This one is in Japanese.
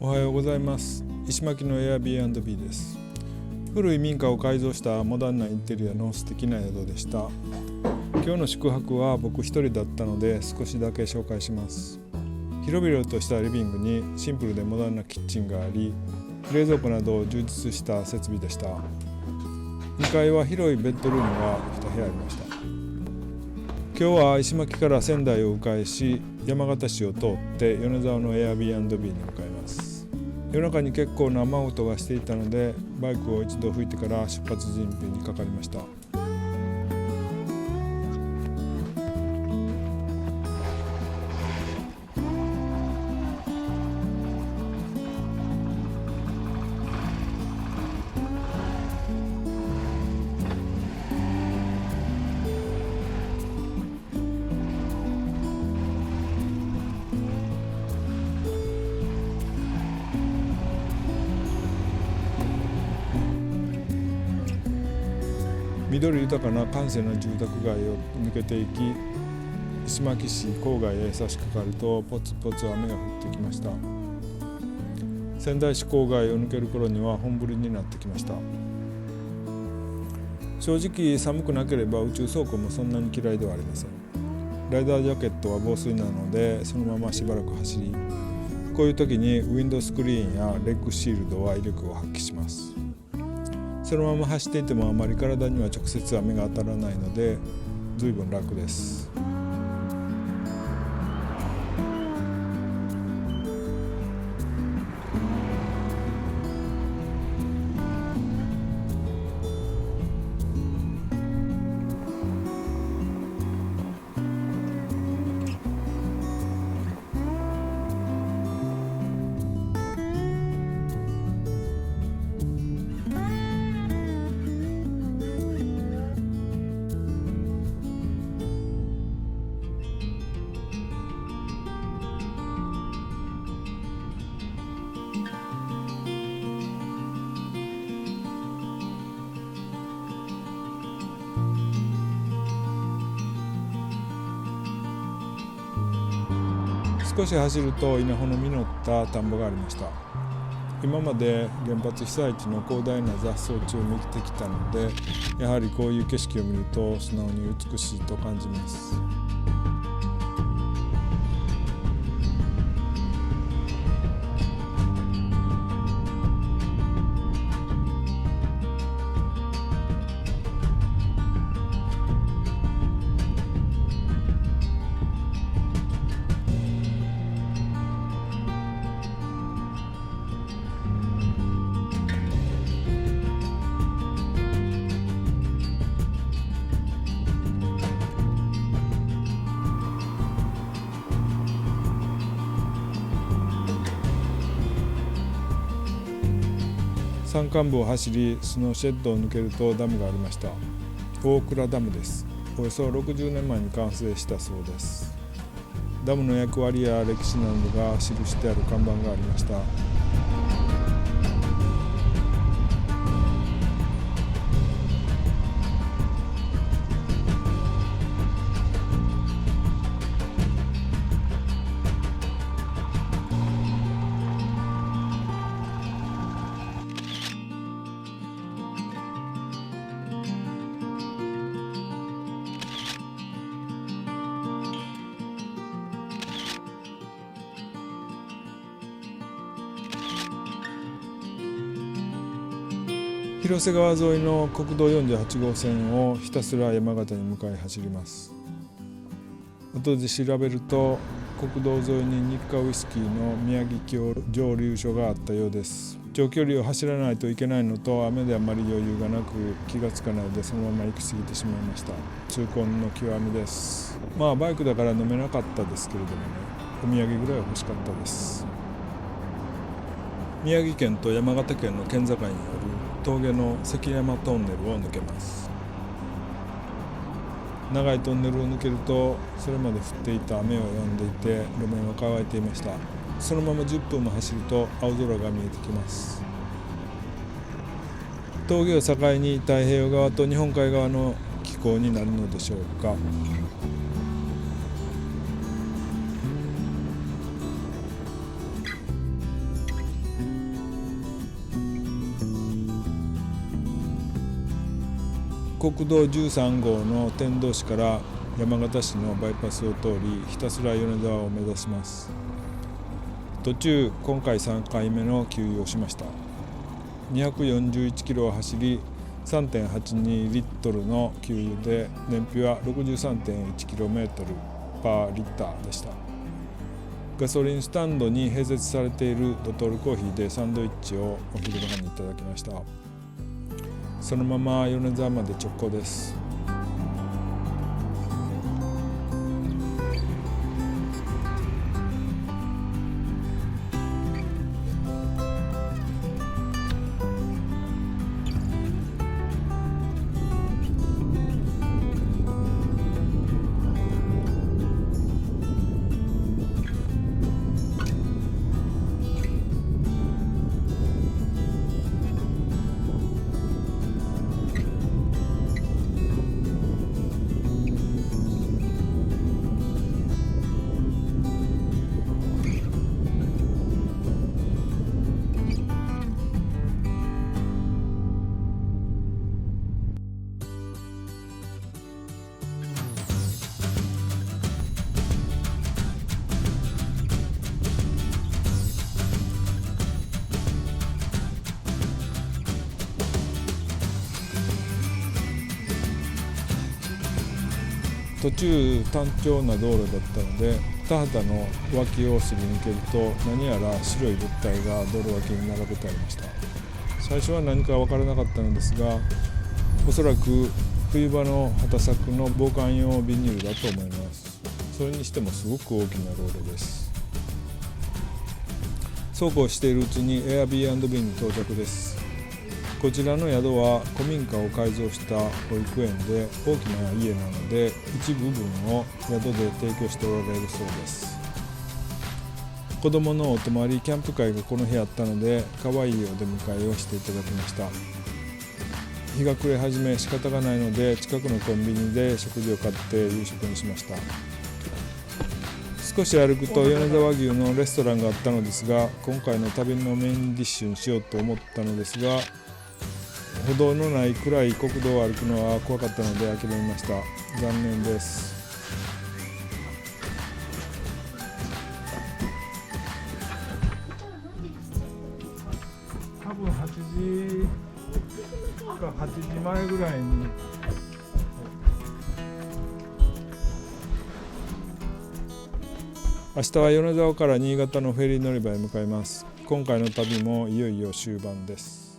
おはようございます。石巻の Airbnb です。古い民家を改造したモダンなインテリアの素敵な宿でした。今日の宿泊は僕一人だったので少しだけ紹介します。広々としたリビングにシンプルでモダンなキッチンがあり、冷蔵庫など充実した設備でした。2階は広いベッドルームが2部屋ありました。今日は石巻から仙台を迂回し、山形市を通って米沢の Airbnb に向かいます。夜中に結構な雨音がしていたので、バイクを一度吹いてから出発準備にかかりました。緑豊かな閑静な住宅街を抜けていき、石巻市郊外へ差し掛かるとポツポツ雨が降ってきました。仙台市郊外を抜ける頃には本降りになってきました。正直寒くなければ宇宙走行もそんなに嫌いではありません。ライダージャケットは防水なのでそのまましばらく走り、こういう時にウィンドスクリーンやレッグシールドは威力を発揮します。そのまま走っていてもあまり体には直接雨が当たらないので随分楽です。少し走ると稲穂の実った田んぼがありました。今まで原発被災地の広大な雑草地を見てきたので、やはりこういう景色を見ると素直に美しいと感じます。山間部を走り、スノーシェッドを抜けるとダムがありました。大倉ダムです。およそ60年前に完成したそうです。ダムの役割や歴史などが記してある看板がありました。広瀬川沿いの国道48号線をひたすら山形に向かい走ります。後で調べると国道沿いに日課ウイスキーの宮城郷蒸留所があったようです。長距離を走らないといけないのと雨であまり余裕がなく気がつかないでそのまま行き過ぎてしまいました。痛恨の極みです。バイクだから飲めなかったですけれどもね、お土産ぐらいは欲しかったです。宮城県と山形県の県境にある峠の関山トンネルを抜けます。長いトンネルを抜けるとそれまで降っていた雨は止んでいて路面は乾いていました。そのまま10分も走ると青空が見えてきます。峠を境に太平洋側と日本海側の気候になるのでしょうか。国道13号の天童市から山形市のバイパスを通りひたすら米沢を目指します。途中今回3回目の給油をしました。241キロを走り 3.82 リットルの給油で燃費は 63.1km パーリッターでした。ガソリンスタンドに併設されているドトールコーヒーでサンドイッチをお昼ご飯にいただきました。そのまま米沢まで直行です。途中単調な道路だったので田畑の脇をすり抜けると何やら白い物体が道路脇に並べてありました。最初は何か分からなかったのですが、おそらく冬場の畑作の防寒用ビニールだと思います。それにしてもすごく大きな道路です。そうこうしているうちに Airbnb に到着です。こちらの宿は古民家を改造した保育園で大きな家なので一部分を宿で提供しておられるそうです。子どものお泊まりキャンプ会がこの日あったので可愛いお出迎えをしていただきました。日が暮れ始め仕方がないので近くのコンビニで食事を買って夕食にしました。少し歩くと米沢牛のレストランがあったのですが、今回の旅のメインディッシュにしようと思ったのですが、歩道のない暗い国道を歩くのは怖かったので諦めました。残念です。多分8時か8時前ぐらいに明日は米沢から新潟のフェリー乗り場へ向かいます。今回の旅もいよいよ終盤です。